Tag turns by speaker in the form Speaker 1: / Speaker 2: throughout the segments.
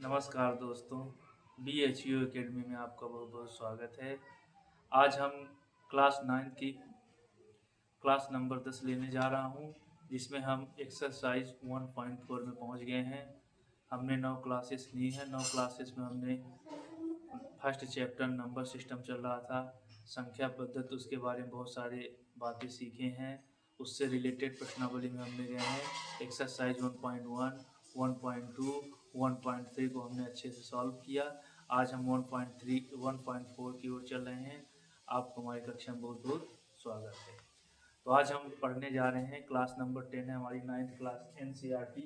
Speaker 1: नमस्कार दोस्तों, BHU academy में आपका बहुत बहुत स्वागत है। आज हम क्लास 9 की क्लास नंबर 10 लेने जा रहा हूँ, जिसमें हम एक्सरसाइज 1.4 में पहुँच गए हैं। हमने 9 क्लासेस ली हैं। 9 क्लासेस में हमने फर्स्ट चैप्टर नंबर सिस्टम चल रहा था, संख्या पद्धति, उसके बारे में बहुत सारे बातें सीखे हैं। उससे रिलेटेड प्रश्नावली में हमने गए हैं। एक्सरसाइज 1.1, 1.2, 1.3 को हमने अच्छे से सॉल्व किया। आज हम 1.3 1.4 की ओर चल रहे हैं। आपको हमारी कक्षा में बहुत बहुत स्वागत है। तो आज हम पढ़ने जा रहे हैं, क्लास नंबर 10 है हमारी, 9th class NCERT,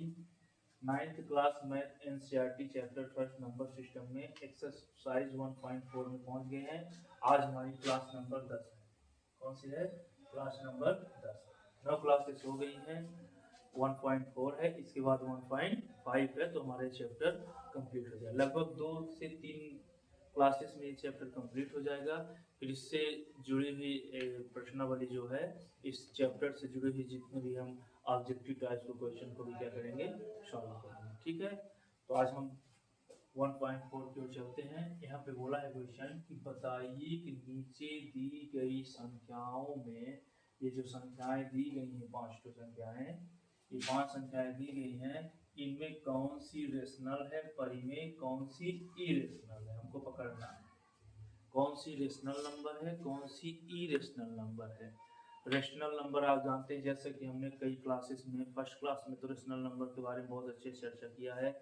Speaker 1: 9th class math NCERT chapter first number system में एक्सरसाइज 1.4 में पहुंच गए हैं। आज हमारी क्लास नंबर 10 है। कौन सी है? Class number 10। 9 क्लासेस हो गई हैं, 1.4 है, इसके बाद 1.5 है, तो हमारे चैप्टर कंप्लीट हो जाएगा। लगभग 2 से 3 क्लासेस में ये चैप्टर कंप्लीट हो जाएगा। फिर इससे जुड़ी हुई प्रश्नावली जो है, इस चैप्टर से जुड़ी हुई जितने भी हम ऑब्जेक्टिव टाइप्स के क्वेश्चन को भी क्या करेंगे, सॉल्व करेंगे। ठीक है, तो आज हम 1.4 की ओर चलते हैं। यहाँ पे बोला है क्वेश्चन कि बताइए कि नीचे दी गई संख्याओं में, ये जो संख्याएं दी गई हैं, 5 तो संख्याएं, ये 5 संख्याएं दी गई हैं, इनमें कौन सी रेशनल है, परिमेय, कौन सी इरेशनल है, हमको पकड़ना है। कौन सी रेशनल नंबर है, कौन सी इरेशनल नंबर है। रेशनल नंबर आप जानते हैं, जैसे कि हमने कई क्लासेस में, फर्स्ट क्लास में तो रेशनल नंबर के बारे में बहुत अच्छे से चर्चा किया है,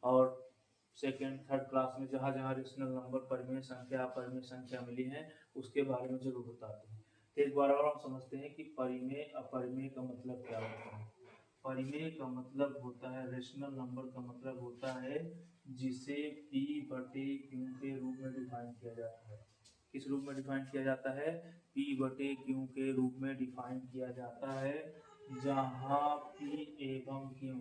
Speaker 1: और सेकेंड थर्ड क्लास में जहाँ जहाँ रेशनल नंबर, परिमेय संख्या, अपरिमेय संख्या मिली है, उसके बारे में जरूर बताते हैं। तो एक बार और हम समझते हैं कि परिमेय अपरिमेय का मतलब क्या होता है। परिमेय का मतलब होता है, रेशनल नंबर का मतलब होता है जिसे P बटे Q के रूप में डिफाइन किया जाता है। किस रूप में डिफाइन किया जाता है? P बटे Q के रूप में डिफाइन किया जाता है, जहाँ P एवं Q,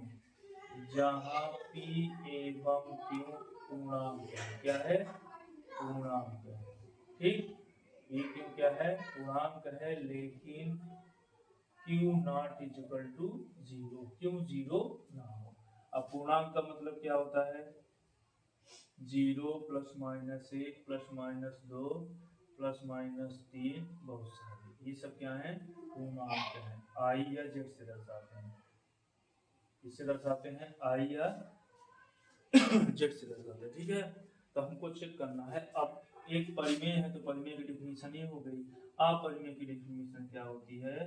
Speaker 1: जहाँ P एवं Q पूर्णांक है। क्या है? पूर्णांक है। ठीक, P Q क्या है? पूर्णांक है, लेकिन Q not is equal to 0, क्यों 0 ना हो। अब पूर्णांक का मतलब क्या होता है? 0 plus minus 1 plus minus 2 plus minus 3, बहुत सारे, ये सब क्या है? पूर्णांक है। आई या जेड से दर्शाते हैं, इससे दर्शाते हैं आई या जेड से दर्शाते हैं। ठीक है, तो हमको चेक करना है। अब एक परिमेय है, तो परिमेय की डिफिनीशन ये हो गई। अपरिमेय की डिफिनीशन क्या होती है?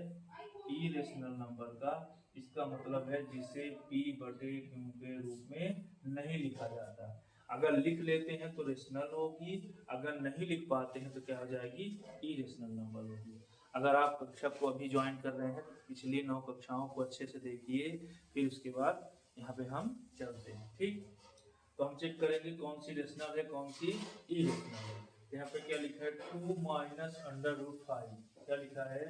Speaker 1: इरेशनल नंबर का, इसका मतलब है जिसे P बटे Q के रूप में नहीं लिखा जाता। अगर लिख लेते हैं तो रेशनल होगी, अगर नहीं लिख पाते हैं तो क्या हो जाएगी? इरेशनल नंबर होगी। अगर आप कक्षा को अभी ज्वाइन कर रहे हैं तो पिछली 9 कक्षाओं को अच्छे से देखिए, फिर उसके बाद यहाँ पे हम चलते हैं। ठीक, तो हम चेक करेंगे कौन सी रेशनल है, कौन सी इरेशनल है। यहाँ पे क्या लिखा है? 2 माइनस अंडर रूट 5। क्या लिखा है?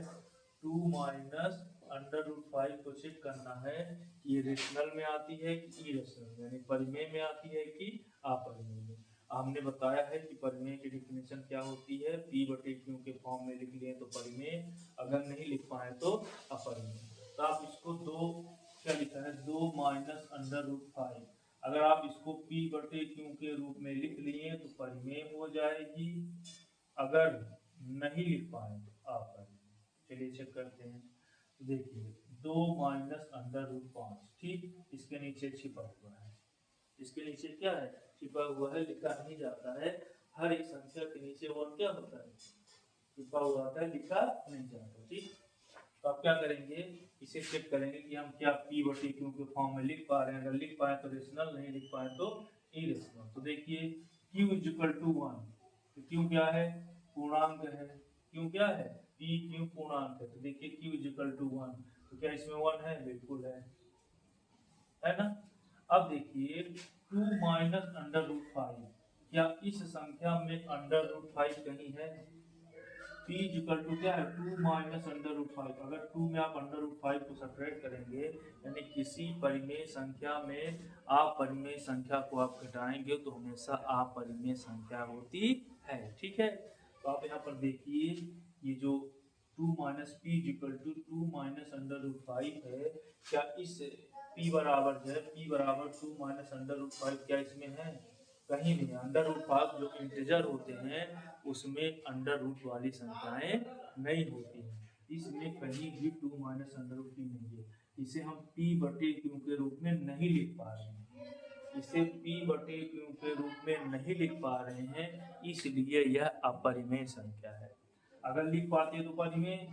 Speaker 1: 2 माइनस अंडर रूट 5 को चेक करना है कि ये रेशनल में आती है कि इरेशनल, यानी परिमेय में आती है कि अपरिमेय में। हमने बताया है कि परिमेय की डिफिनेशन क्या होती है, P बटे Q के फॉर्म में लिख लिए तो परिमेय, अगर नहीं लिख पाए तो अपरिमेय। तो आप इसको दो, क्या लिखा है? 2 माइनस अंडर रूट 5, अगर आप इसको P बटे Q के रूप में लिख लिए तो परिमेय हो जाएगी, अगर नहीं लिख पाए तो अपरिमेय। चलिए चेक करते हैं। देखिए, 2 माइनस अंडर रूट 5, ठीक, इसके नीचे छिपा हुआ है, इसके नीचे क्या है? छिपा हुआ है, लिखा नहीं जाता है। हर एक संख्या के नीचे और क्या होता है? छिपा हुआ होता है, लिखा नहीं जाता। ठीक, तो आप क्या करेंगे? इसे चेक करेंगे कि हम क्या P बटे Q के फॉर्म में लिख पा रहे हैं। अगर लिख पाए तो रेशनल, नहीं लिख पाए तो इरेशनल। तो देखिए, Q इज इक्वल टू 1, तो Q क्या है? पूर्णांक है। Q क्या है? P Q पूर्णांक है। तो देखिए Q इज इक्वल टू 1, तो क्या इसमें 1 है? बिल्कुल है ना। अब देखिए, 2 माइनस अंडर रूट 5, क्या इस संख्या में अंडर रूट 5 कहीं है? P इक्वल टू क्या है? 2 माइनस अंडर रूट 5। अगर 2 में आप अंडर रूट 5 को सब्ट्रैक्ट करेंगे, यानी किसी परिमेय संख्या में अपरिमेय संख्या को आप घटाएंगे, तो हमेशा अपरिमेय संख्या होती है। ठीक है, तो आप यहाँ पर देखिए, ये जो 2 minus P equal to 2 minus under root 5 है, क्या इस p बराबर जो है p बराबर 2 माइनस अंडर रूट 5 क्या इसमें है? कहीं नहीं है। अंडर रूट 5 जो इंटीजर होते हैं उसमें अंडर रूट वाली संख्याएं नहीं होती हैं, इसलिए कहीं भी 2 माइनस अंडर रूट p नहीं है। इसे हम p बटे q के रूप में नहीं लिख पा रहे हैं, इसे p बटे q के रूप में नहीं लिख पा रहे हैं, इसलिए यह अपरिमेय संख्या है। अगर लिख पाते तो परिमेय,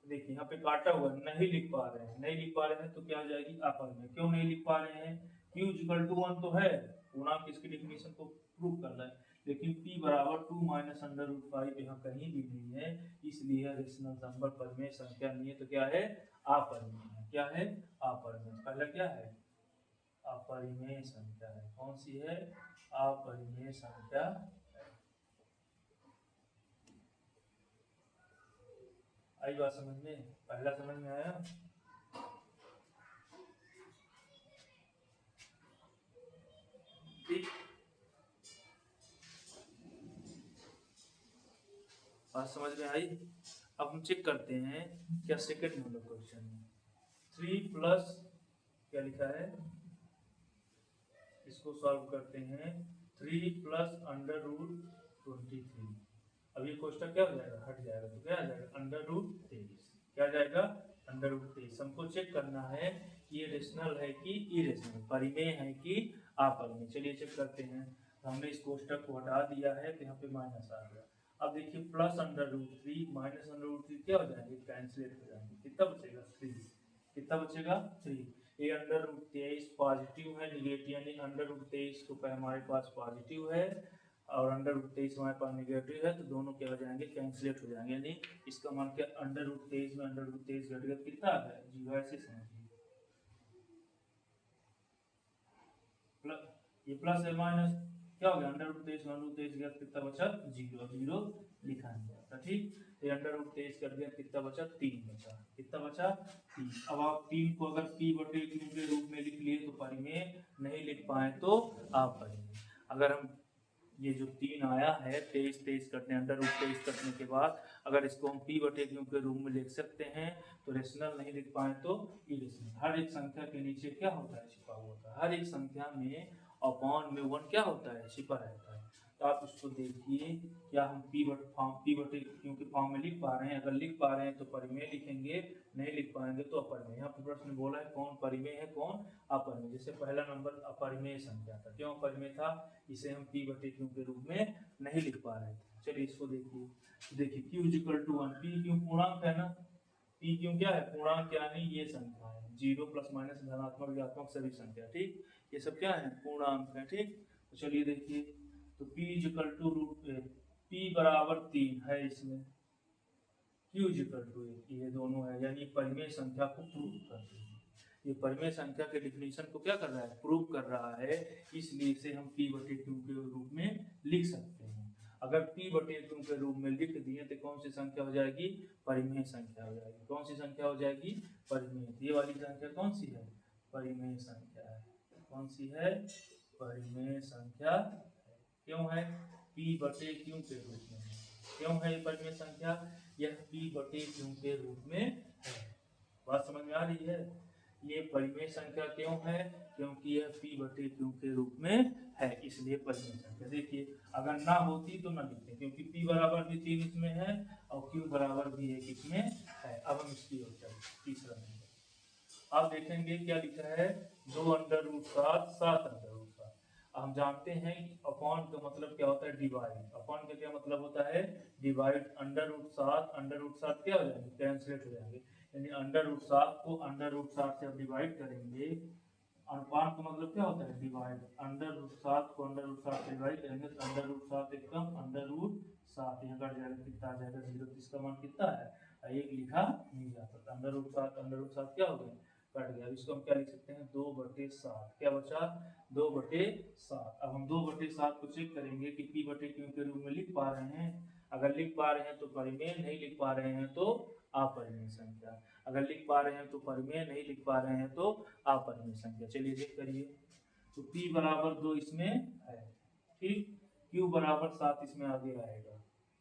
Speaker 1: देखिए यहाँ पे काटा हुआ नहीं लिख पा रहे हैं, नहीं लिख पा रहे हैं तो क्या हो जाएगी? अपरिमेय। क्यों नहीं लिख पा रहे हैं? q इक्वल टू 1 तो है, पूर्णांक इसकी डेफिनेशन को प्रूव कर रहा है, लेकिन p बराबर 2 माइनस अंडर रूट 5 यहाँ कहीं भी नहीं है, इसलिए रेशनल नंबर परिमेय संख्या नहीं है। तो क्या है? अपरिमेय है। क्या है? अपरिमेय। पहला क्या है? अपरिमेय संख्या है। कौन सी है? अपरिमेय संख्या। आई बात समझ में? पहला समझ में आया? ठीक, बात समझ में आई? अब हम चेक करते हैं क्या सेकंड नंबर क्वेश्चन में 3 प्लस क्या लिखा है, इसको सॉल्व करते हैं। 3 प्लस अंडर रूट 23। अब ये क्वेश्चन क्या हो जाएगा? हट जाएगा, तो क्या आ जाएगा? Under root 23। क्या आ जाएगा? Under root 23। हमको चेक करना है कि ये रेशनल है कि इरेशनल, परिमेय है कि अपरिमेय। चलिए चेक करते हैं। हमने इस कोष्टक को हटा दिया है तो यहाँ पे माइनस आ गया। अब देखिए plus under root 3 minus under root 3 क्या हो जाएंगे? कैंसिलेट हो जाएंगे। कितना बचेगा? 3। कितना बचेगा? 3। ये अंडर रूट 23 पॉजिटिव है, निगेटिव, यानी अंडर रूट 23 तो हमारे पास पॉजिटिव है और अंडर रूट 23 हमारे पास निगेटिव है, तो दोनों क्या हो जाएंगे? कैंसिलेट हो जाएंगे। यानी इसका मान क्या? अंडर रूट 23 में अंडर रूट 23 घट गया, कितना आ गया? 0। ऐसे समझिए, ये प्लस है माइनस क्या हो गया? अंडर रूट 23 अंडर रूट 23 गया, कितना बचा? 0। 0 लिखा नहीं जाता। ठीक, ये अंडर रूट 23 कर दिया, कितना बचा? 3 बचा। कितना बचा? 3। अब आप 3 को अगर p बटे q के रूप में लिख लिए तो परिमेय, नहीं लिख पाए तो अपरिमेय। अगर हम ये जो 3 आया है 23 23 कटने, अंडर रूट 23 कटने के बाद अगर इसको हम p बटे q के रूप में लिख सकते हैं तो रेशनल, नहीं लिख पाए तो इरेशनल। हर एक संख्या के नीचे क्या होता है? छिपा हुआ होता है। हर एक संख्या में अपॉन में 1 क्या होता है? छिपा रहता है। तो आप इसको देखिए, क्या हम p बटे q के फॉर्म में लिख पा रहे हैं? अगर लिख पा रहे हैं तो परिमेय लिखेंगे, नहीं लिख पाएंगे तो अपरिमेय। यहाँ पर प्रश्न बोला है कौन परिमेय है कौन अपरिमेय। जैसे पहला नंबर अपरिमेय संख्या था। क्यों अपरिमेय था? इसे हम p बटे q के रूप में नहीं लिख पा रहे थे। चलिए इसको देखिए, देखिए q equal to 1, p q पूर्णांक है ना, p q क्या है? पूर्णांक, यानी ये संख्या है 0 प्लस माइनस धनात्मक ऋणात्मक सभी संख्या। ठीक, ये सब क्या है? पूर्णांक है। ठीक, तो चलिए देखिए, तो p equal to root p बराबर 3 है इसमें, q इक्वल टू ये दोनों है, यानी परिमेय संख्या को प्रूव करते हैं। ये परिमेय संख्या के डिफिनीशन को क्या कर रहा है? प्रूव कर रहा है, इसलिए इसे हम p बटे q के रूप में लिख सकते हैं। अगर p बटे q के रूप में लिख दिए तो कौन सी संख्या हो जाएगी? परिमेय संख्या हो जाएगी। कौन सी संख्या हो जाएगी? परिमेय। ये वाली संख्या कौन सी है? परिमेय संख्या है। कौन सी है? परिमेय संख्या। क्यों है? p बटे q के रूप में है। क्यों है ये परिमेय संख्या? यह p बटे q के रूप में है। बात समझ में आ रही है? ये परिमेय संख्या क्यों है? क्योंकि यह p बटे q के रूप में है, इसलिए परिमेय संख्या। देखिए अगर ना होती तो ना लिखते, क्योंकि p बराबर भी 3 इसमें है और q बराबर भी 1 इसमें है। अब हम इसकी ओर चलते, तीसरा नंबर आप देखेंगे क्या लिखा है? 2 अंडर रूट 7 7 अंडर रूट 7। हम जानते हैं कि अपॉन का मतलब क्या होता है? डिवाइड। अपॉन का क्या मतलब होता है? Divide. Under root 7 under root 7 क्या हो जाएंगे? कैंसिलेट हो जाएंगे, यानी अंडर रूट 7 को अंडर रूट 7 से अब डिवाइड करेंगे। अनुपात का मतलब क्या होता है? डिवाइड। अंडर रूट 7 को अंडर रूट 7 से डिवाइड करेंगे तो अंडर रूट 7 एकदम अंडर रूट 7 यहाँ कट जाएगा, कितना आ जाएगा? 0। इसका मान कितना है? 1 लिखा नहीं जाता। तो अंडर रूट 7 क्या हो गया? कट गया। इसको हम क्या लिख सकते हैं? 2/7। क्या बचा? 2/7। अब हम 2/7 को चेक करेंगे कि p बटे q के रूप में लिख पा रहे हैं। अगर लिख पा रहे हैं तो परिमेय, नहीं लिख पा रहे हैं तो अपरिमेय संख्या। अगर लिख पा रहे हैं तो परिमेय, नहीं लिख पा रहे हैं तो अपरिमेय संख्या। चलिए चेक करिए, तो p बराबर 2 इसमें है, ठीक, q बराबर 7 इसमें आगे आएगा,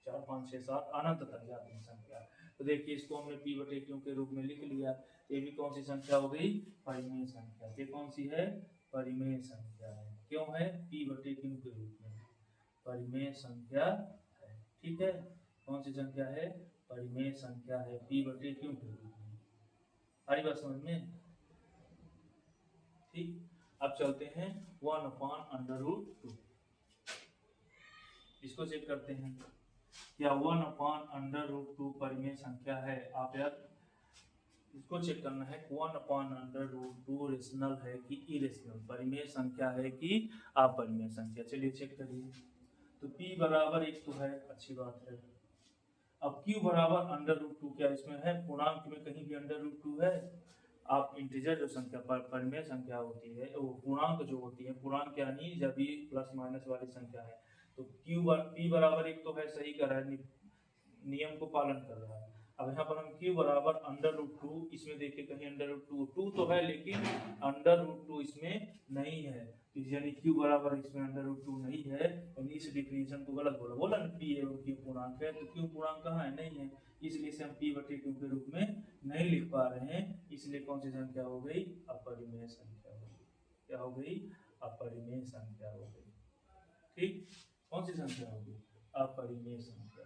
Speaker 1: 4 5 6 7 अनंत तक जाती है संख्या। तो देखिए इसको हमने p/q के रूप में लिख लिया। ये भी कौन सी संख्या हो गई? परिमेय संख्या। ये कौन सी है? परिमेय संख्या है। क्यों है? p/q के रूप में परिमेय संख्या है। ठीक है, कौन सी संख्या है? परिमेय संख्या है, p/q के रूप में। सारी बात समझ में? ठीक, अब चलते हैं 1/√2। इसको चेक करते हैं, क्या 1/√2 परिमेय संख्या है? आप यार इसको चेक करना है 1/√2 रेशनल है कि इरेशनल, परिमेय संख्या है कि अपरिमेय संख्या। चलिए चेक करिए। तो p बराबर 1 तो है, अच्छी बात है। अब q बराबर √2, क्या इसमें है? पूर्णांक में कहीं भी √2 है? आप इंटीजर जो संख्या परिमेय संख्या होती है, वो पूर्णांक जो होती है, पूर्णांक यानी जब भी प्लस माइनस वाली संख्या है, तो p बराबर 1 तो है, सही कर रहा है, नियम को पालन कर रहा है। अब यहाँ पर हम q बराबर √2, इसमें देखिए कहीं √2 तो है, लेकिन √2 इसमें नहीं है, यानी q बराबर इसमें √2 नहीं है, यानी इस डिफिनेशन को गलत बोला ना, p एवं q पूर्णांक है, तो q पूर्णांक कहाँ है? नहीं है, इसलिए इसे हम p/q के रूप में नहीं लिख पा रहे हैं। इसलिए कौन सी संख्या हो गई? अपरिमेय संख्या हो गई। क्या हो गई? अपरिमेय संख्या हो गई। ठीक, कौन सी संख्या होगी? अपरिमेय संख्या।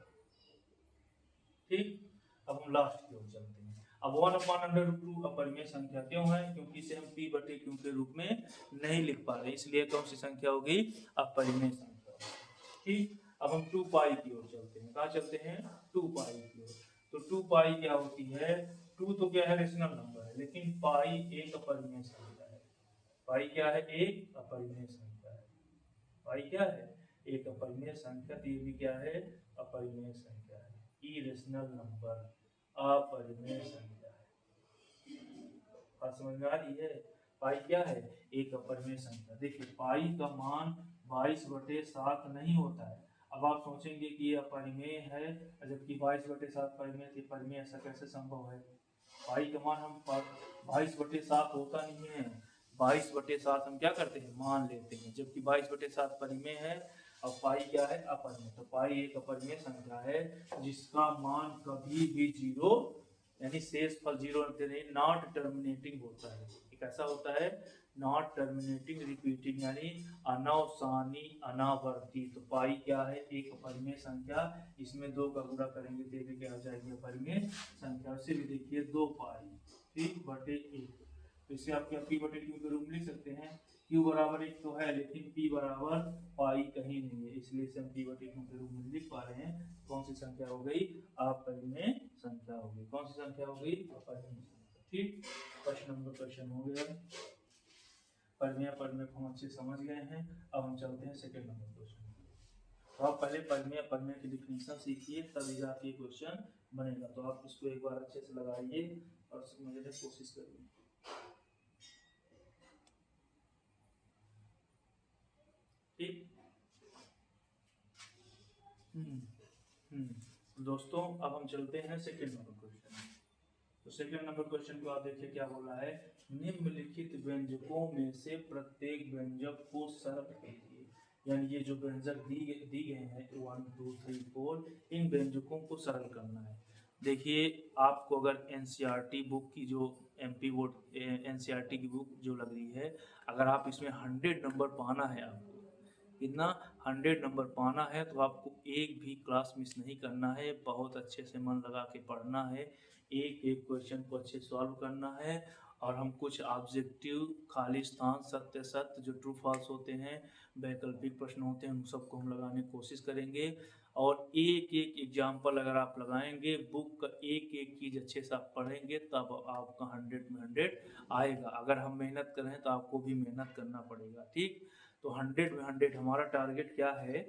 Speaker 1: ठीक, अब हम लास्ट की ओर चलते हैं। अब 1/√2 अपरिमेय संख्या क्यों है? क्योंकि इसे हम p/q के रूप में नहीं लिख पा रहे, इसलिए कौन सी संख्या होगी? अपरिमेय संख्या। ठीक, अब हम 2π की ओर चलते हैं। कहाँ चलते हैं? 2π की ओर। तो 2π क्या होती है? 2 तो क्या है? रेशनल नंबर है, लेकिन पाई एक अपरिमेय संख्या है। पाई क्या है? एक अपरिमेय संख्या है। पाई क्या है? एक अपरिमेय संख्या। तो ये भी क्या है? अपरिमेय संख्या है, इरेशनल नंबर, अपरिमेय संख्या है। बात समझ में आ रही है? पाई क्या है? एक अपरिमेय संख्या। देखिए पाई का मान 22/7 नहीं होता है। अब आप सोचेंगे कि ये अपरिमेय है, जबकि 22/7 परिमेय थी, परिमेय ऐसा कैसे संभव है? पाई का मान हम 22/7 होता नहीं है, 22/7 हम क्या करते हैं? मान लेते हैं, जबकि 22/7 परिमेय है और पाई क्या है? अपरिमेय। तो पाई एक अपरिमेय संख्या है जिसका मान कभी भी 0 यानी शेष फल 0 नॉट टर्मिनेटिंग होता है। कैसा होता है? नॉट टर्मिनेटिंग रिपीटिंग, यानी अनवसानी अनावर्ती। तो पाई क्या है? एक अपरिमेय संख्या, इसमें 2 का गुणा करेंगे तो ये क्या हो जाएगी? अपरिमेय संख्या। उससे भी देखिए 2π ठीक बटे 1, तो इसे आप क्या p/q के रूप में लिख सकते हैं। q बराबर 1 तो है, लेकिन p बराबर पाई कहीं नहीं है, इसलिए इसे हम p/q के रूप में लिख पा रहे हैं। कौन सी संख्या हो गई? अपरिमेय संख्या हो गई। कौन सी संख्या हो गई? अपरिमेय संख्या। ठीक, फर्स्ट नंबर क्वेश्चन हो गया। परिमेय अपरिमेय को हम अच्छे समझ गए हैं। अब हम चलते हैं सेकंड नंबर क्वेश्चन। तो आप पहले परिमेय अपरिमेय की डिफिनेशन सीखिए, तभी जाके ये क्वेश्चन बनेगा। तो आप इसको एक बार अच्छे से लगाइए और समझने की कोशिश करिए। ठीक, दोस्तों अब हम चलते हैं सेकंड नंबर क्वेश्चन। तो सेकंड नंबर क्वेश्चन को आप देखिए क्या बोला है। निम्नलिखित व्यंजकों में से प्रत्येक व्यंजक को सरल कीजिए, यानी ये जो व्यंजक दी गए हैं 1 2 3 4, इन व्यंजकों को सरल करना है। देखिए आपको अगर एनसीईआरटी बुक की जो एमपी बोर्ड एनसीईआरटी की बुक जो लग रही है, अगर आप इसमें 100 नंबर पाना है, आपको कितना 100 नंबर पाना है, तो आपको एक भी क्लास मिस नहीं करना है, बहुत अच्छे से मन लगा के पढ़ना है, एक एक क्वेश्चन को अच्छे सॉल्व करना है। और हम कुछ ऑब्जेक्टिव, खाली स्थान, सत्य सत्य, जो ट्रू फॉल्स होते हैं, वैकल्पिक प्रश्न होते हैं, उन सबको हम लगाने की कोशिश करेंगे। और एक एक एग्जाम्पल अगर आप लगाएंगे, बुक का एक एक चीज़ अच्छे से आप पढ़ेंगे, तब आपका 100 में 100 आएगा। अगर हम मेहनत करें तो आपको भी मेहनत करना पड़ेगा। ठीक, तो 100 में 100 हमारा टारगेट क्या है?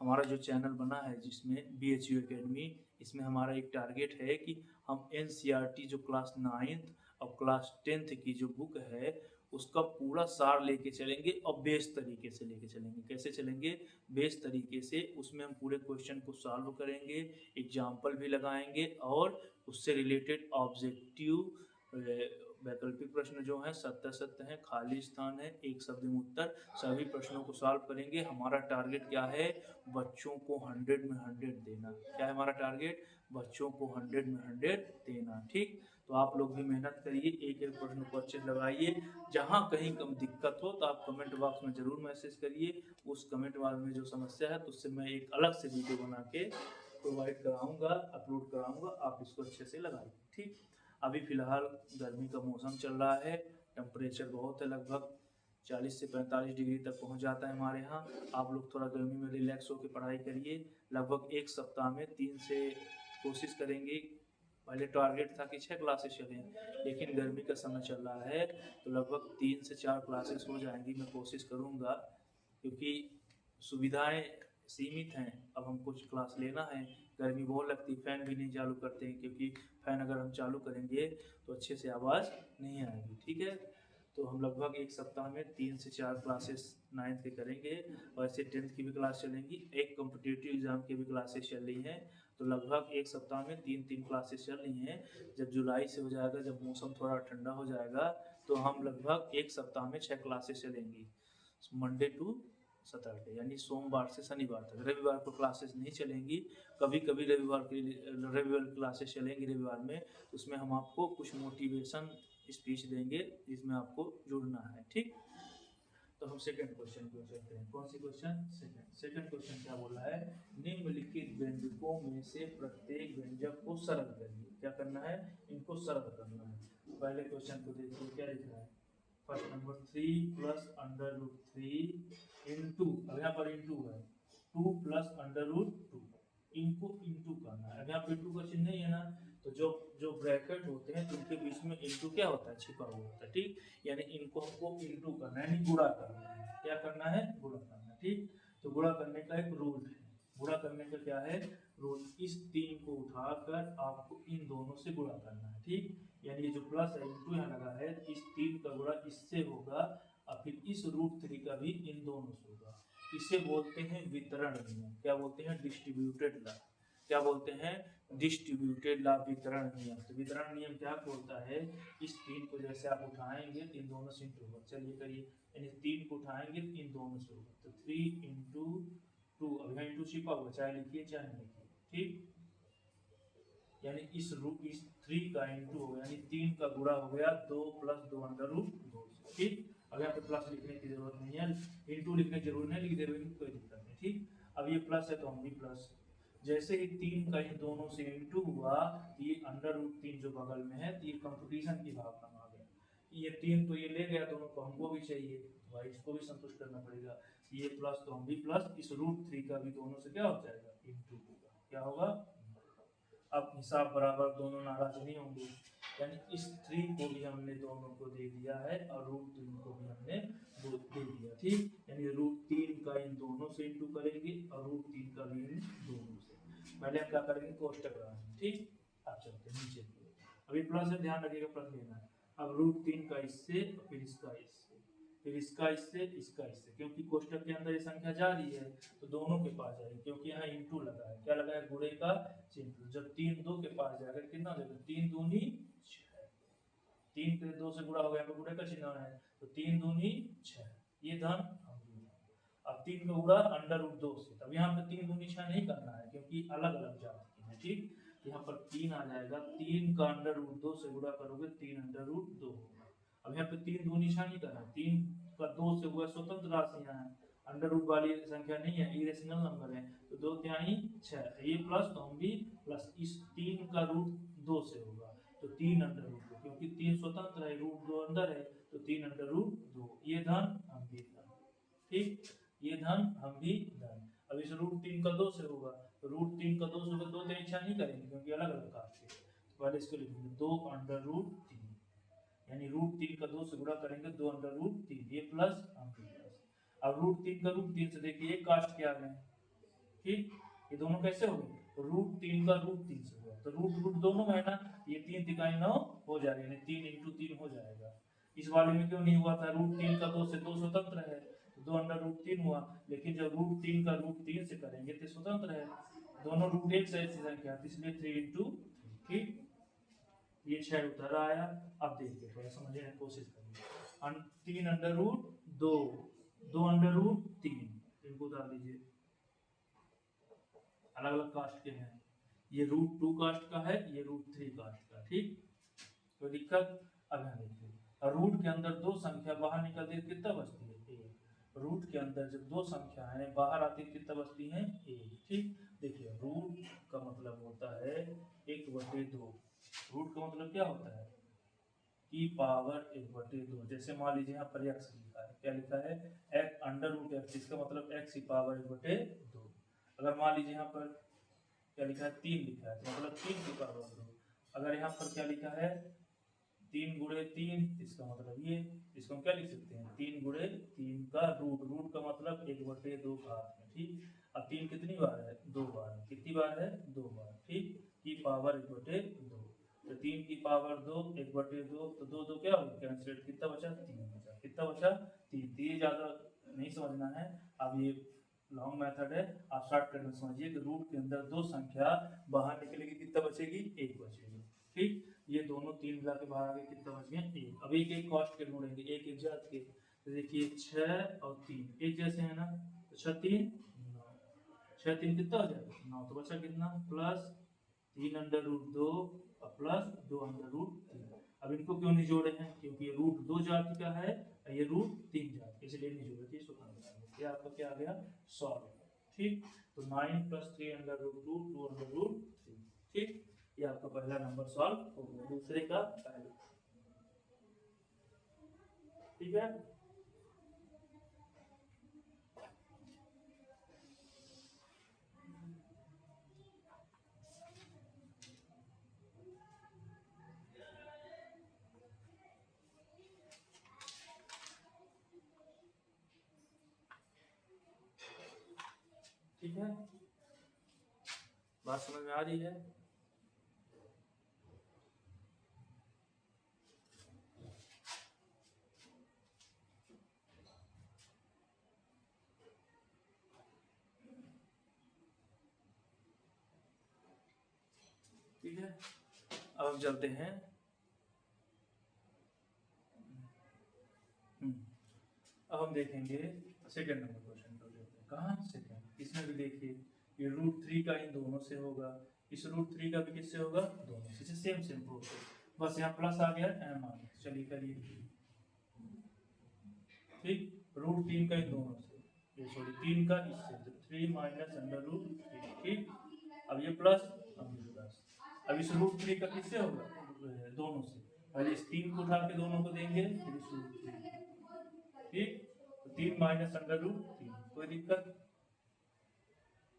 Speaker 1: हमारा जो चैनल बना है जिसमें BHU एकेडमी, इसमें हमारा एक टारगेट है कि हम NCERT जो क्लास 9th और क्लास 10th की जो बुक है उसका पूरा सार लेके चलेंगे और बेस्ट तरीके से लेके चलेंगे। कैसे चलेंगे? बेस्ट तरीके से। उसमें हम पूरे क्वेश्चन को सॉल्व करेंगे, एग्जाम्पल भी लगाएंगे और उससे रिलेटेड ऑब्जेक्टिव वैकल्पिक प्रश्न जो है सत्य सत्य है, खाली स्थान है, एक शब्द में उत्तर। सभी प्रश्नों को सॉल्व करेंगे। हमारा टारगेट क्या है? बच्चों को 100 में 100 देना। क्या है हमारा टारगेट? बच्चों को 100 में 100 देना। ठीक, तो आप लोग भी मेहनत करिए, एक एक प्रश्न को अच्छे से लगाइए। जहाँ कहीं कम दिक्कत हो तो आप कमेंट बॉक्स में ज़रूर मैसेज करिए। उस कमेंट बॉक्स में जो समस्या है तो उससे मैं एक अलग से वीडियो बना के प्रोवाइड कराऊंगा, अपलोड कराऊंगा, आप इसको अच्छे से लगाइए। ठीक, अभी फ़िलहाल गर्मी का मौसम चल रहा है, टेम्परेचर बहुत है, लगभग 40 से 45 डिग्री तक पहुंच जाता है हमारे यहाँ। आप लोग थोड़ा गर्मी में रिलैक्स होकर पढ़ाई करिए। लगभग एक सप्ताह में 3 से कोशिश करेंगे। पहले टारगेट था कि 6 क्लासेस चलें, लेकिन गर्मी का समय चल रहा है तो लगभग 3 से 4 क्लासेस हो जाएंगी। मैं कोशिश करूँगा, क्योंकि सुविधाएं सीमित हैं। अब हमको कुछ क्लास लेना है, गर्मी बहुत लगती, फ़ैन भी नहीं चालू करते हैं, क्योंकि फ़ैन अगर हम चालू करेंगे तो अच्छे से आवाज़ नहीं आएगी। ठीक है, तो हम लगभग एक सप्ताह में 3 से 4 क्लासेस 9th के करेंगे। वैसे 10th की भी क्लास चलेंगी, एक कॉम्पिटिटिव एग्ज़ाम की भी क्लासेस चल रही हैं। तो लगभग एक सप्ताह में 3 क्लासेस चल रही हैं। जब जुलाई से हो जाएगा, जब मौसम थोड़ा ठंडा हो जाएगा, तो हम लगभग एक सप्ताह में 6 क्लासेस चलेंगी, मंडे टू सैटरडे, यानी सोमवार से शनिवार तक। रविवार को क्लासेस नहीं चलेंगी। कभी कभी रविवार क्लासेस चलेंगी रविवार में, तो उसमें हम आपको कुछ मोटिवेशन स्पीच देंगे जिसमें आपको जुड़ना है। ठीक, तो हम सेकंड क्वेश्चन को चलते हैं। कौन सी क्वेश्चन? सेकंड क्वेश्चन क्या बोला है? निम्नलिखित व्यंजकों में से प्रत्येक व्यंजक को सरल करिए। क्या करना है? इनको सरल करना है। पहले क्वेश्चन को देखिए क्या लिख रहा है। First number 3 plus under root 3 into, अब यहाँ पर इंटू है, 2 प्लस अंडर रूट 2, इनको इंटू करना है। अब यहाँ पे इंटू का चिन्ह नहीं है ना, तो जो जो ब्रैकेट होते हैं तो उनके बीच में इंटू क्या होता है? छिपा हुआ होता है। ठीक, यानी इनको हमको इंटू करना है, यानी गुणा करना है। क्या करना है? गुणा करना है। ठीक, तो गुणा करने का एक रूल है। गुणा करने का क्या है रूल? इस 3 को उठाकर आपको इन दोनों से गुणा करना है। ठीक, यानी जो प्लस है इंटू यहाँ लगा है, इस 3 का गुणा इससे होगा और फिर इस रूट 3 का भी इन दोनों से होगा। इसे बोलते हैं वितरण नियम। क्या बोलते हैं? Distributed law. क्या बोलते हैं? डिस्ट्रीब्यूटेड लॉ, वितरण नियम। तो वितरण नियम क्या बोलता है? इस 3 को जैसे आप उठाएंगे इन दोनों से इंटू होगा। चलिए करिए, यानी 3 को उठाएंगे इन दोनों से होगा, तो 3 इंटू 2, अब यहाँ इंटू छिपा हुआ, चाहे लिखिए चाहे नहीं लिखिए। ठीक, यानी इस 3 का इंटू हो गया, यानी 3 का गुणा हो गया 2 प्लस 2 अंडर रूट 2। ठीक, अब यहाँ पे प्लस लिखने की जरूरत नहीं है, इंटू लिखने की जरूरत नहीं, लिख देंगे कोई दिक्कत नहीं। ठीक, अब ये प्लस है तो हम भी प्लस। जैसे ही 3 का इन दोनों से इंटू हुआ, ये अंडर रूट 3 जो बगल में है, तो ये कंपटीशन की भावना में आ गया। ये 3 तो ये ले गया, दोनों को हमको भी चाहिए, तो भाई इसको भी संतुष्ट करना पड़ेगा। ये प्लस तो हम भी प्लस, इस रूट 3 का भी दोनों से क्या हो जाएगा? इंटू होगा। क्या होगा? अब हिसाब बराबर, दोनों नाराज नहीं होंगे। यानी इस 3 को भी हमने दोनों को दे दिया है और रूट 3 को भी हमने दे दिया। ठीक, यानी रूट 3 का इन दोनों से इंटू करेंगे और रूट 3 का भी इन दोनों से। पहले हम क्या करेंगे? कोष्टक लगाएंगे। ठीक, अब चलते हैं नीचे। अभी प्लस है, ध्यान रखिएगा प्लस लेना है। अब रूट 3 का इससे, फिर इसका इससे, फिर इसका इससे, इसका इससे, क्योंकि कोष्टक के अंदर ये संख्या जा रही है तो दोनों के पास जाएगी, क्योंकि यहाँ इंटू लगा है। क्या लगा है? गुणे का चिन्ह। जब 3 2 के पास जाएगा, कितना हो जाएगा? 3 दूनी 6, 3 के 2 से गुणा हो गया, यहाँ पे गुणे का चिन्ह है, तो 3 दूनी 6, ये धन। अब 3 का गुणा अंडर रूट 2 से, तब यहाँ पे 3 दूनी 6 नहीं करना है, क्योंकि अलग अलग जाति की है। ठीक, यहाँ पर 3 आ जाएगा, 3 का अंडर रूट 2 से गुणा करोगे 3 अंडर रूट 2 होगा। अब यहाँ पे 3 दूनी 6 नहीं करना है, 3 का 2 से हुआ स्वतंत्र राशियां हैं, अंडर रूट वाली संख्या नहीं है, इरेशनल नंबर है, तो 2 तिहाई 6, ये प्लस तो हम भी प्लस, इस 3 का रूट 2 से होगा तो 3 अंडर रूट 2, क्योंकि 3 स्वतंत्र है, रूट 2 अंदर है, तो 3 अंडर रूट 2, ये धन हम भी धन। ठीक, ये धन हम भी धन। अब इस रूट 3 का 2 से होगा, तो रूट 3 का 2 से होगा, 2 तिहाई 6 नहीं करेंगे क्योंकि अलग अलग काट के, तो पहले इसको लिखेंगे 2 अंडर रूट 3, यानी रूट 3 का 2 से गुणा करेंगे 2 अंडर रूट 3, ये प्लस हम भी प्लस। अब रूट 3 का रूट 3 से देखिए एक कास्ट किया गया। ठीक, ये दोनों कैसे हो गए? तो रूट 3 का रूट 3 से हुआ, तो रूट रूट दोनों में है ना, ये 3 तिहाई 9 हो जाएगा, यानी 3 इंटू 3 हो जाएगा। इस वाले में क्यों नहीं हुआ था? रूट 3 का 2 से 2 स्वतंत्र है, 2 अंडर रूट 3 हुआ, लेकिन जब रूट 3 का रूट 3 से करेंगे तो स्वतंत्र है, दोनों रूट एक से ऐसी संख्या, इसलिए 3 इंटू। ठीक, ये 6 उधर आया। अब देखिए थोड़ा समझने की कोशिश करिए। 3 अंडर रूट 2, 2 अंडर रूट 3, इनको उतार लीजिए। अलग अलग कास्ट के हैं, ये रूट 2 कास्ट का है, ये रूट 3 कास्ट का। ठीक, तो दिक्कत। अब यहाँ देखिए, रूट के अंदर दो संख्या बाहर निकलती है कितना बचती है? एक। रूट के अंदर जब दो संख्या है बाहर आती है कितना बचती है? एक। ठीक, देखिए रूट का मतलब होता है 1/2। रूट का मतलब क्या होता है? की पावर 1/2। जैसे मान लीजिए यहाँ पर x लिखा है, क्या लिखा है? x अंडर रूट x, इसका मतलब x की पावर 1/2। अगर मान लीजिए यहाँ पर क्या लिखा है? 3 लिखा है, तो मतलब 3 की पावर 2। अगर यहाँ पर क्या लिखा है? 3 गुणे 3, इसका मतलब ये, इसको हम क्या लिख सकते हैं? 3 गुणे 3 का रूट, रूट का मतलब 1/2 घात में। ठीक, अब 3 कितनी बार है? 2 बार। कितनी बार है? 2 बार। ठीक, की पावर 1/2, तो 3 की पावर 2, 1/2, तो 2 2 क्या हो गया? कैंसिल। कितना बचा? 3 बचा। कितना बचा? 3। ये ज़्यादा नहीं समझना है, अब ये लॉन्ग मेथड है, आप स्टार्ट करना समझिए कि रूट के अंदर दो संख्या बाहर निकलेगी कितना बचेगी? 1 बचेगी। ठीक, ये दोनों 3 मिला के बाहर आगे कितना बच गया? 1। अब एक एक कॉस्ट के ढूंढेंगे, एक एक जात के। तो देखिए 6 और 3 एक जैसे है ना, तो 6 3 9, 6 3 कितना हो जाएगा? 9। तो बचा कितना? प्लस 3 अंडर रूट 2 और प्लस 2 अंडर रूट 3। अब इनको क्यों नहीं जोड़े हैं? क्योंकि ये रूट 2 जाति का है और ये रूट 3 जाति, इसलिए नहीं जोड़े थे। इसको ये आपका क्या आ गया? सॉल्व। ठीक, तो 9 + 3 अंडर रूट 2, 2 अंडर रूट 3। ठीक, ये आपका पहला नंबर सॉल्व हो गया, दूसरे का पहले। ठीक है, ठीक है, बात समझ में आ रही है? ठीक है, अब हम चलते हैं। अब हम देखेंगे सेकंड नंबर क्वेश्चन कर लेते हैं। कहाँ? सेकंड। इसमें भी देखिए ये रूट 3 का इन दोनों से होगा, इस रूट 3 का भी किससे होगा? दोनों से। सेम सेम प्रोसेस, बस यहाँ प्लस आ गया एम आ गया। चलिए करिए। ठीक, रूट 3 का इन दोनों से, ये सॉरी 3 का इससे, तो 3 माइनस अंडर रूट 3। ठीक, अब ये प्लस, अब ये प्लस। अब इस रूट 3 का किससे होगा? दोनों से। पहले इस 3 को उठा के दोनों को देंगे, फिर इस रूट 3। ठीक, तो 3 माइनस अंडर रूट 3, कोई दिक्कत?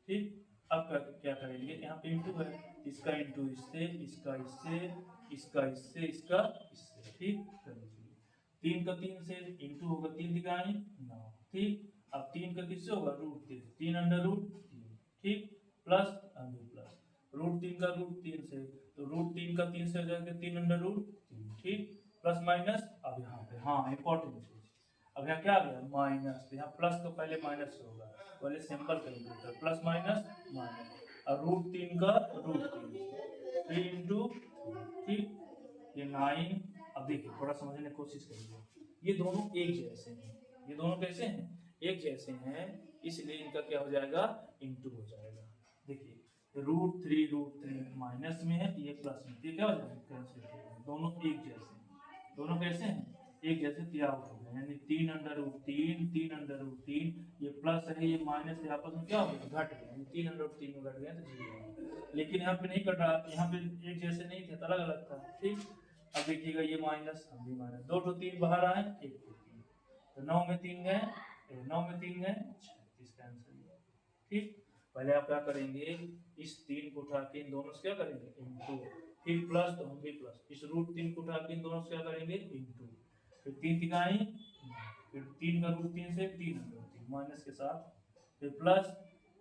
Speaker 1: ठीक, अब क्या करेंगे? यहाँ पे इंटू है, इसका इंटू इससे, इसका इससे, इसका इससे, इसका इससे। ठीक, कर लीजिए। 3 का 3 से इंटू होगा, 3 दिखाएं 9। ठीक, अब 3 का किससे होगा? Root 3, 3 under root 3। ठीक, प्लस प्लस रूट 3 का रूट 3 से, तो रूट 3 का 3 से हो जाएगा 3 अंडर रूट 3। ठीक, प्लस माइनस। अब यहाँ पे हाँ इंपॉर्टेंट चीज, अब यहाँ क्या आ गया? माइनस। तो यहाँ प्लस तो पहले माइनस होगा, पहले simple calculator, plus minus minus. और रूट 3 का रूट 3, 3 इंटू। ठीक, ये 9। अब देखिए थोड़ा समझने की कोशिश करिए, ये दोनों एक जैसे हैं, ये दोनों कैसे हैं? एक जैसे हैं, इसलिए इनका क्या हो जाएगा? इंटू हो जाएगा। देखिए रूट 3 माइनस में है, ये प्लस में, ये क्या हो जाएगा? कैंसिल हो जाएगा। दोनों एक जैसे हैं, दोनों कैसे हैं? एक जैसे तैयार हो गए, यानी 3 अंडर रूट 3, 3 अंडर रूट 3, ये प्लस है ये माइनस है, आपस में क्या हो गया? घट गया, 3 अंडर रूट 3 में घट गया तो 0। लेकिन यहाँ पे नहीं कट रहा, यहाँ पे एक जैसे नहीं थे, अलग अलग था। ठीक, अब देखिएगा ये माइनस, हम भी माइनस, 2 तो 3 बाहर आए, 1 तो 3, तो 9 में 3 गए, 9 में 3 गए 36 का आंसर। ठीक, पहले आप क्या करेंगे? इस 3 को उठा के इन दोनों से क्या करेंगे? इंटू, फिर प्लस, तो हम भी प्लस, इस रूट 3 को उठा के इन दोनों से क्या करेंगे? इंटू, फिर 3 तिगाई, फिर 3 का रूट 3 से 3 अंडर 3 माइनस के साथ, फिर प्लस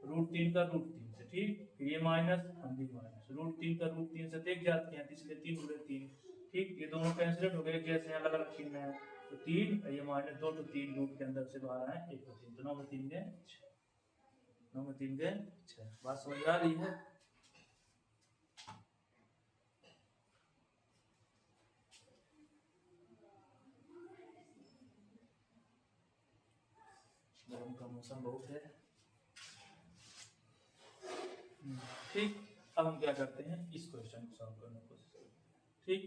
Speaker 1: रूट 3 का रूट 3 से। ठीक, फिर ये माइनस, हम भी माइनस, रूट 3 का रूट 3 से देख जाते हैं, इसलिए 3 गुणे 3। ठीक, ये दोनों कैंसिल हो गए, जैसे अलग अलग चिन्ह है, तो 3 ये माइनस 2 तो 3 रूट के अंदर से बाहर आए, 1 तो 3, तो 9 में 3 गए 6, 9 में 3 गए 6। बात समझ आ रही है? गर्म का मौसम बहुत है। ठीक, अब हम क्या करते हैं, इस क्वेश्चन को सॉल्व करने की कोशिश करेंगे। ठीक,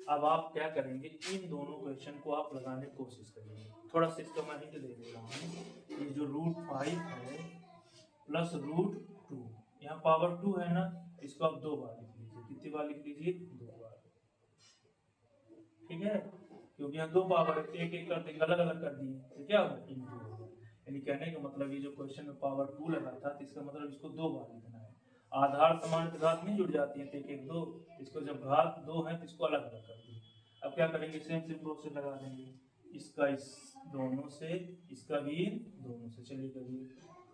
Speaker 1: अब आप क्या करेंगे, इन दोनों क्वेश्चन को आप लगाने की कोशिश करेंगे। थोड़ा सा इसका मैं हिंट दे दे रहा हूँ। ये जो √5 है प्लस √2, यहाँ पावर 2 है ना, इसको आप 2 बार लिख लीजिए। कितनी बार लिख लीजिए, 2 बार। ठीक है, क्योंकि यहाँ 2 पावर एक एक कर देंगे, अलग अलग कर दिए तो क्या होगा, इंटू होगा। यानी कहने का मतलब ये जो क्वेश्चन में पावर 2 लगा था, तो इसका मतलब इसको 2 बार लिखना है। आधार समान घात नहीं जुड़ जाती है, तो एक एक 2, इसको जब घात 2 है तो इसको अलग अलग कर दिए। अब क्या करेंगे, सेम सेम प्रोसेस लगा देंगे, इसका इस दोनों से, इसका भी दोनों से। चलिए करिए,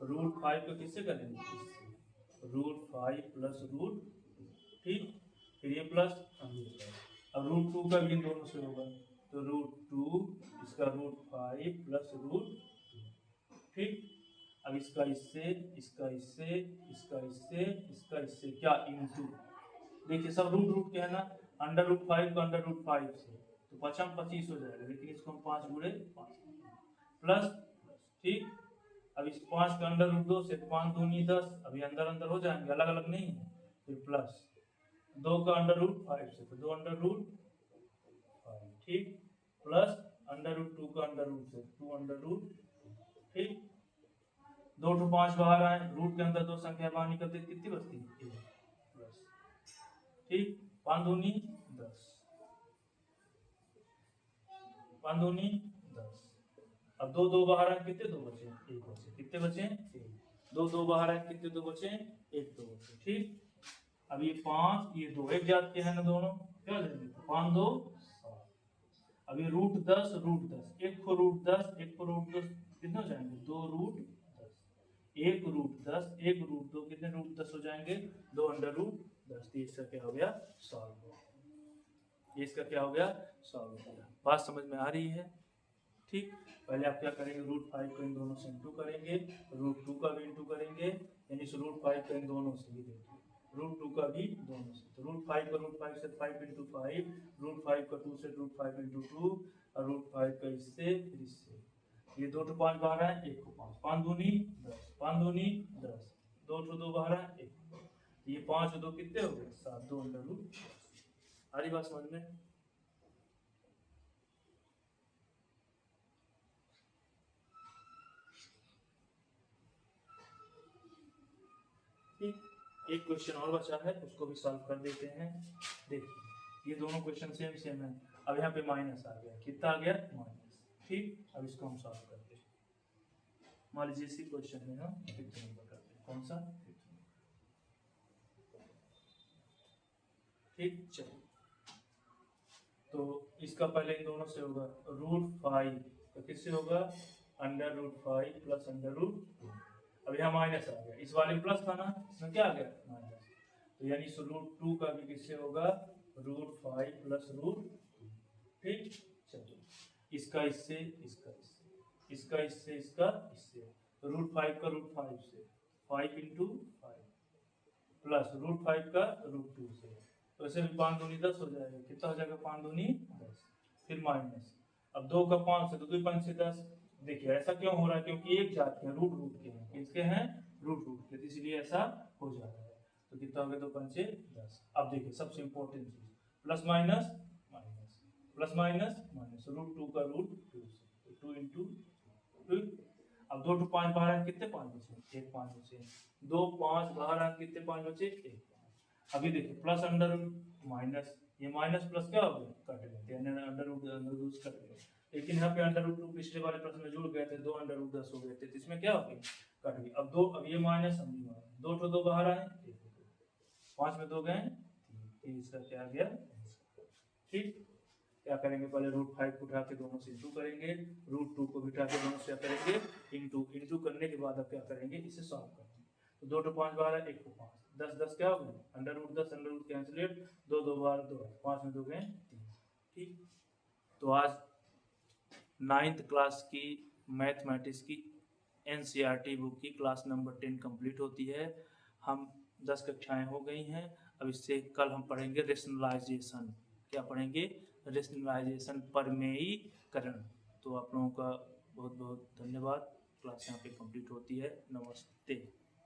Speaker 1: √5 को किससे करेंगे, इससे, √5 प्लस √, ठीक, फिर ये प्लस, अब √2 का भी इन दोनों से होगा, तो √2 इसका √5 प्लस √2, ठीक। अब इसका इससे, इसका इससे, इसका इससे, इसका इससे, क्या, इंटू। देखिए सब रूट रूट के है ना, √5 को √5 से, तो 5 25 हो जाएगा, लेकिन इसको हम 5 गुणे 5 प्लस, ठीक। अब इस 5 का √2 से 5 दूनी 10, अभी अंदर अंदर हो जाएंगे, अलग अलग नहीं है, फिर प्लस 2 का √5 से, तो 2 √5, ठीक, प्लस √2 का √2 से 2 √, ठीक। 2 to 5 बाहर आए, रूट के अंदर 2 संख्या बाहर निकलते कितनी बचती है, प्लस, ठीक, 5 दूनी 10, 5 दूनी 10। अब 2 2 बाहर आए, कितने 2 बचे, 1 बचे, कितने बचे, 1, 2 2 बाहर आए, कितने 2 बचे, 1 2 बचे, ठीक। अब ये 5 ये 2 एक जात के हैं ना दोनों, क्या हो जाएंगे, 5 2 7। अब ये √10 √10, एक को √10 एक को √10 कितने हो जाएंगे, 2 √10, एक √10 एक √2 कितने √10 हो जाएंगे, 2 √10। तो इसका क्या हो गया, सॉल्व हो, इसका क्या हो गया, सॉल्व हो गया। बात समझ में आ रही है, ठीक। पहले आप क्या करेंगे, √5 को इन दोनों से इंटू करेंगे, √2 का भी इंटू करेंगे, यानी √5 को इन दोनों से, ही देखिए √2 का भी दोनों से, तो √5 को √5 से 5 × 5, √5 का 2 से √5 × 2, और √5 का इससे फिर इससे, ये 2 to 5 बाहर आए, 1 को 5, 5 दूनी 10, 5 दूनी 10, 2 to 2 बाहर आए, 1, ये 5 2 कितने हो गए, 7, 2 √10। आ रही बात समझ में, ठीक। एक क्वेश्चन और बचा है, उसको भी सॉल्व कर देते हैं। देखिए ये दोनों क्वेश्चन सेम सेम है। अब यहाँ पे माइनस आ गया, कितना आ गया, माइनस, ठीक। अब इसको हम सॉल्व करते हैं। मान लीजिए इसी क्वेश्चन में हम 5th नंबर करते हैं, कौन सा, 5th नंबर, ठीक। चलिए, तो इसका पहले इन दोनों से होगा, √5 तो किससे होगा, √5 प्लस √2। अब यहाँ माइनस आ गया, इस वाले प्लस था ना, इसमें क्या आ गया, माइनस, तो यानी √2 का भी किससे होगा, √5 प्लस √2, ठीक। चलिए, इसका इससे, इसका इससे, इसका इससे, इसका इससे, तो √5 का √5 से 5 × 5 प्लस √5 का √2 से, तो ऐसे भी 5 दूनी 10 हो जाएगा, कितना हो जाएगा, 5 दूनी 10, फिर माइनस, अब 2 का 5 से, तो 2 5 से 10। देखिए ऐसा क्यों हो रहा है, क्योंकि एक जात के रूट रूट के हैं, किसके हैं, रूट रूट के, इसलिए ऐसा हो जा रहा है। तो कितना हो गया, 2 5 से 10। अब देखिए सबसे इंपॉर्टेंट चीज, plus minus minus, plus minus minus, √2 का √2 से, 2 × 2। अब 2 to 5 बाहर आए, कितने 5 बचे, 1 5 बचे, 2 5 बाहर आए, कितने 5 बचे, 1 5। अभी देखिए प्लस अंडर माइनस, ये माइनस प्लस क्या हो गया, कट गए, यानी अंडर कट गए, लेकिन यहाँ पे √2 पिछले वाले प्रश्न में जुड़ गए थे, 2 √10 हो गए थे, तो इसमें क्या हो गया, कट गई। अब 2, अब ये माइनस, हम भी माइनस, 2 to 2 बाहर आए, 5 में 2 गए, 3, इसका क्या आ गया, ठीक। क्या करेंगे, पहले √5 को उठा के दोनों से इंटू करेंगे, √2 को भी उठा के दोनों से क्या करेंगे, इंटू करने के बाद अब क्या करेंगे, इसे सॉल्व करेंगे। तो 2 to 5 बाहर है, 1 को 5, 10 10 क्या हो गया, √10 √रूट कैंसिलेट, 2 2 बार 2, 5 में 2 गए 3, ठीक। तो आज 9th क्लास की मैथमेटिक्स की NCERT बुक की क्लास नंबर 10 कंप्लीट होती है। हम 10 कक्षाएं हो गई हैं। अब इससे कल हम पढ़ेंगे रेशनलाइजेशन। क्या पढ़ेंगे, रेशनलाइजेशन, प्रमेयीकरण। तो आप लोगों का बहुत बहुत धन्यवाद। क्लास यहाँ पे कंप्लीट होती है। नमस्ते।